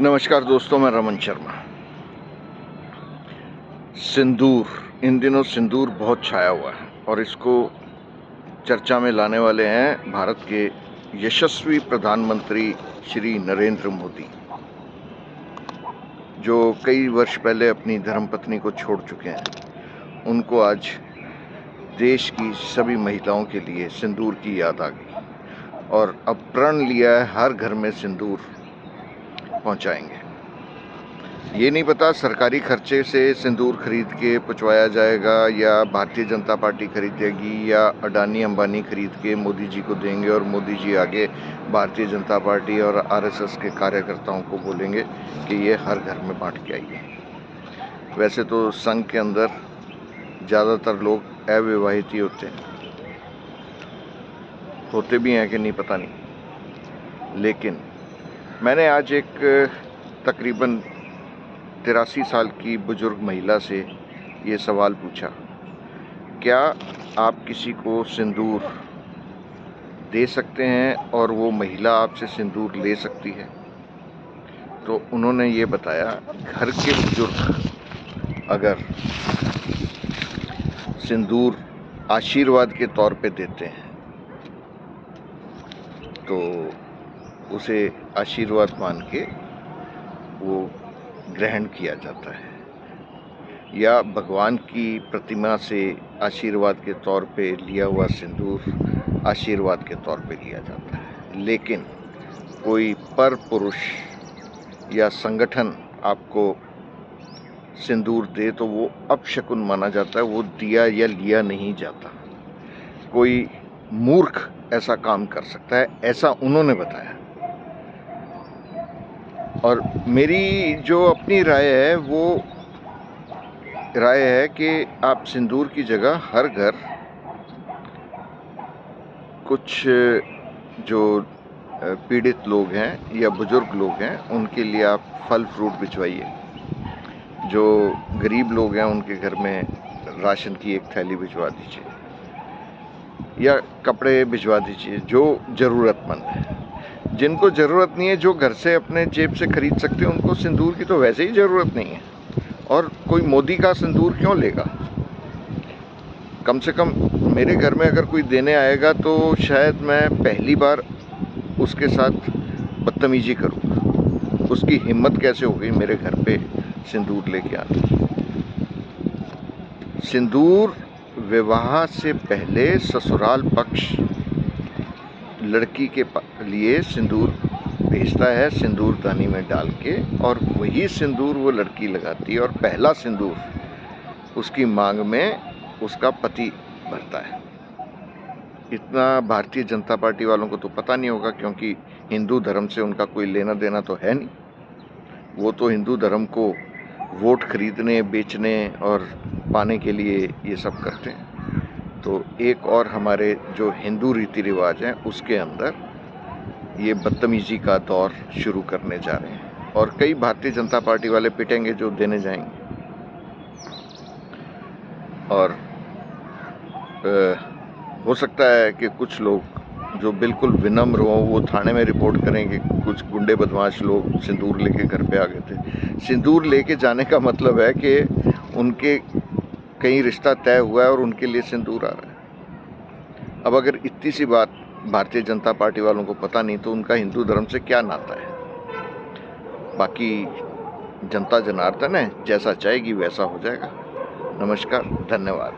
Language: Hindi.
नमस्कार दोस्तों, मैं रमन शर्मा। सिंदूर, इन दिनों सिंदूर बहुत छाया हुआ है और इसको चर्चा में लाने वाले हैं भारत के यशस्वी प्रधानमंत्री श्री नरेंद्र मोदी, जो कई वर्ष पहले अपनी धर्मपत्नी को छोड़ चुके हैं। उनको आज देश की सभी महिलाओं के लिए सिंदूर की याद आ गई और अब प्रण लिया है हर घर में सिंदूर पहुंचाएंगे। ये नहीं पता सरकारी खर्चे से सिंदूर खरीद के पहुंचवाया जाएगा या भारतीय जनता पार्टी खरीदेगी या अडानी अंबानी खरीद के मोदी जी को देंगे और मोदी जी आगे भारतीय जनता पार्टी और आरएसएस के कार्यकर्ताओं को बोलेंगे कि ये हर घर में बांट के आइए। वैसे तो संघ के अंदर ज़्यादातर लोग अविवाहित ही होते भी हैं कि नहीं पता नहीं, लेकिन मैंने आज एक तकरीबन 83 साल की बुजुर्ग महिला से ये सवाल पूछा, क्या आप किसी को सिंदूर दे सकते हैं और वो महिला आपसे सिंदूर ले सकती है? तो उन्होंने ये बताया, घर के बुजुर्ग अगर सिंदूर आशीर्वाद के तौर पे देते हैं तो उसे आशीर्वाद मान के वो ग्रहण किया जाता है, या भगवान की प्रतिमा से आशीर्वाद के तौर पे लिया हुआ सिंदूर आशीर्वाद के तौर पे लिया जाता है। लेकिन कोई पर पुरुष या संगठन आपको सिंदूर दे तो वो अपशकुन माना जाता है, वो दिया या लिया नहीं जाता। कोई मूर्ख ऐसा काम कर सकता है, ऐसा उन्होंने बताया। और मेरी जो अपनी राय है वो राय है कि आप सिंदूर की जगह हर घर कुछ जो पीड़ित लोग हैं या बुजुर्ग लोग हैं उनके लिए आप फल फ्रूट भिजवाइए। जो गरीब लोग हैं उनके घर में राशन की एक थैली भिजवा दीजिए या कपड़े भिजवा दीजिए जो ज़रूरतमंद है। जिनको ज़रूरत नहीं है, जो घर से अपने जेब से खरीद सकते हैं, उनको सिंदूर की तो वैसे ही ज़रूरत नहीं है, और कोई मोदी का सिंदूर क्यों लेगा? कम से कम मेरे घर में अगर कोई देने आएगा तो शायद मैं पहली बार उसके साथ बदतमीजी करूँगा। उसकी हिम्मत कैसे हो गई मेरे घर पे सिंदूर लेके आने? सिंदूर विवाह से पहले ससुराल पक्ष लड़की के लिए सिंदूर भेजता है, सिंदूरदानी में डाल के, और वही सिंदूर वो लड़की लगाती है और पहला सिंदूर उसकी मांग में उसका पति भरता है। इतना भारतीय जनता पार्टी वालों को तो पता नहीं होगा, क्योंकि हिंदू धर्म से उनका कोई लेना देना तो है नहीं। वो तो हिंदू धर्म को वोट खरीदने, बेचने और पाने के लिए ये सब करते हैं। तो एक और हमारे जो हिंदू रीति रिवाज हैं उसके अंदर ये बदतमीजी का दौर शुरू करने जा रहे हैं, और कई भारतीय जनता पार्टी वाले पिटेंगे जो देने जाएंगे। और हो सकता है कि कुछ लोग जो बिल्कुल विनम्र हों वो थाने में रिपोर्ट करें कि कुछ गुंडे बदमाश लोग सिंदूर लेके घर पे आ गए थे। सिंदूर लेके जाने का मतलब है कि उनके कहीं रिश्ता तय हुआ है और उनके लिए सिंदूर आ रहा है। अब अगर इतनी सी बात भारतीय जनता पार्टी वालों को पता नहीं तो उनका हिंदू धर्म से क्या नाता है? बाकी जनता जनार्दन है, जैसा चाहेगी वैसा हो जाएगा। नमस्कार, धन्यवाद।